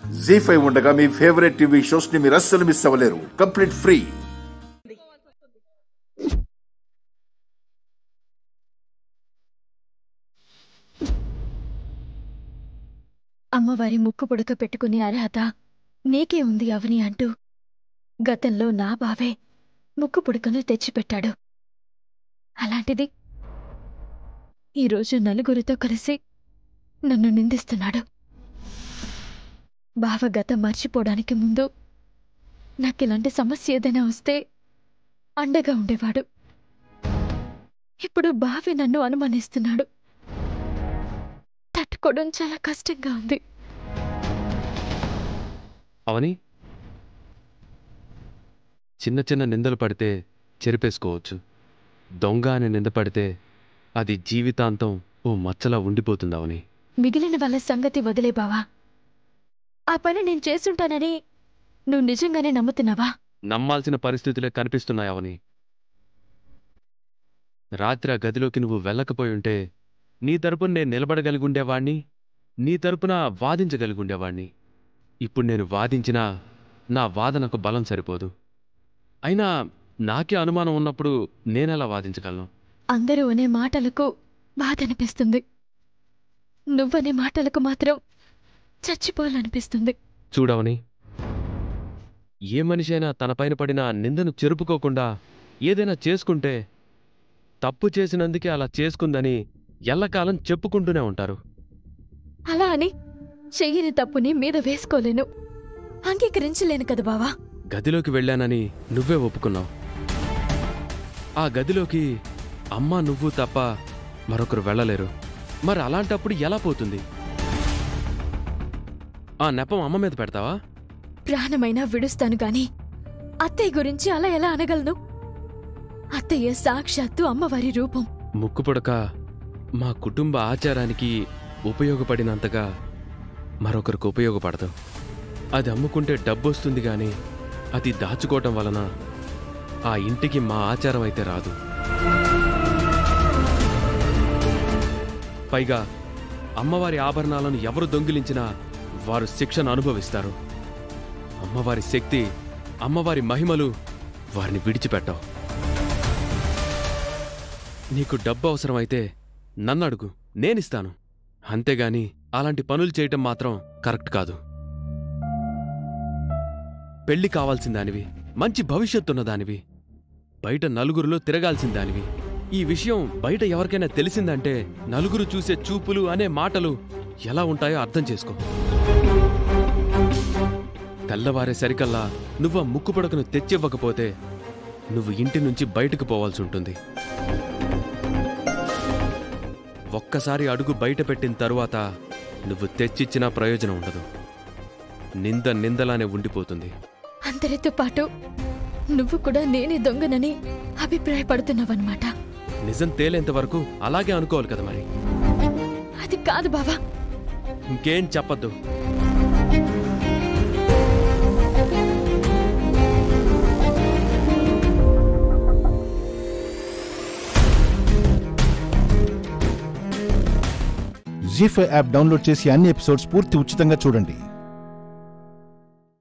జీ5 ఉండగా మీ favourite TV shows ని మీరు అస్సలు మిస్ అవ్వలేరు. Complete free. అమ్మవారి ముక్కు పుడక పెట్టుకునే అర్హత నీకే ఉంది అవని అంటూ గతంలో నా బావే ముక్కు పుడకను తెచ్చిపెట్టాడు. అలాంటిది ఈరోజు నలుగురితో కలిసి నన్ను నిందిస్తున్నాడు. బావ గతం మర్చిపోవడానికి ముందు నాకిలాంటి సమస్య ఏదైనా వస్తే అండగా ఉండేవాడు. ఇప్పుడు బావే నన్ను అనుమానిస్తున్నాడు. తట్టుకోవడం చాలా కష్టంగా ఉంది. అవని, చిన్న చిన్న నిందలు పడితే చెరిపేసుకోవచ్చు. దొంగ అని నింద పడితే అది జీవితాంతం ఓ మచ్చలా ఉండిపోతుంది. అవని, మిగిలిన వాళ్ళ సంగతి వదిలే బావా. ఆ పని నేను చేసుంటానని నువ్వు నిజంగానే నమ్ముతున్నావా? నమ్మాల్సిన పరిస్థితులే కనిపిస్తున్నాయి. అవని, రాత్రి ఆ గదిలోకి నువ్వు వెళ్ళకపోయి ఉంటే నీ తరపున నేను నిలబడగలిగుండేవాణ్ణి, నీ తరపున వాదించగలిగుండేవాణ్ణి. ఇప్పుడు నేను వాదించినా నా వాదనకు బలం సరిపోదు. అయినా నాకే అనుమానం ఉన్నప్పుడు నేనెలా వాదించగలను? అందరూ అనే మాటలకు బాధనిపిస్తుంది. నువ్వనే మాటలకు మాత్రం చచ్చిపోవాలనిపిస్తుంది. చూడవని, ఏ మనిషి అయినా తనపైన పడిన నిందను చెరుపుకోకుండా ఏదైనా చేసుకుంటే తప్పు చేసినందుకే అలా చేసుకుందని ఎల్లకాలం చెప్పుకుంటూనే ఉంటారు. అలా అని చెయ్యని తప్పుని మీద వేసుకోలేను, అంగీకరించలేను కదా బావా. గదిలోకి వెళ్ళానని నువ్వే ఒప్పుకున్నావు. ఆ గదిలోకి అమ్మ నువ్వు తప్ప మరొకరు వెళ్ళలేరు. మరి అలాంటప్పుడు ఎలా పోతుంది? ఆ నెపం అమ్మ మీద పెడతావా? ప్రాణమైనా విడుస్తాను గాని అత్తయ్య గురించి అలా ఎలా అనగలను? అత్తయ్య సాక్షాత్తు అమ్మవారి రూపం. ముక్కు పుడక మా కుటుంబ ఆచారానికి ఉపయోగపడినంతగా మరొకరికి ఉపయోగపడదు. అది అమ్ముకుంటే డబ్బొస్తుంది గాని అది దాచుకోవటం వలన ఆ ఇంటికి మా ఆచారం అయితే రాదు. పైగా అమ్మవారి ఆభరణాలను ఎవరు దొంగిలించినా వారు శిక్షను అనుభవిస్తారు. అమ్మవారి శక్తి, అమ్మవారి మహిమలు వారిని విడిచిపెట్టవు. నీకు డబ్బు అవసరమైతే నన్నడుగు, నేనిస్తాను. అంతేగాని అలాంటి పనులు చేయటం మాత్రం కరెక్ట్ కాదు. పెళ్లి కావాల్సిందానివి, మంచి భవిష్యత్తున్నదానివి, బయట నలుగురిలో తిరగాల్సిందానివి. ఈ విషయం బయట ఎవరికైనా తెలిసిందంటే నలుగురు చూసే చూపులు అనే మాటలు ఎలా ఉంటాయో అర్థం చేసుకో. తెల్లవారేసరికల్లా నువ్వు ఆ ముక్కు పుడకను తెచ్చివ్వకపోతే నువ్వు ఇంటి నుంచి బయటకు పోవాల్సి ఉంటుంది. ఒక్కసారి అడుగు బయట పెట్టిన తరువాత నువ్వు తెచ్చిచ్చినా ప్రయోజనం ఉండదు. నింద నిందలానే ఉండిపోతుంది. అందరితో పాటు నువ్వు కూడా నేనే దొంగనని అభిప్రాయపడుతున్నావన్నమాట. నిజం తేలేంత వరకు అలాగే అనుకోవాలి కదా మరి. అది కాదు బావా. ఇంకేం చెప్పద్దు. జీ5 యాప్ డౌన్లోడ్ చేసి అన్ని ఎపిసోడ్స్ పూర్తి ఉచితంగా చూడండి.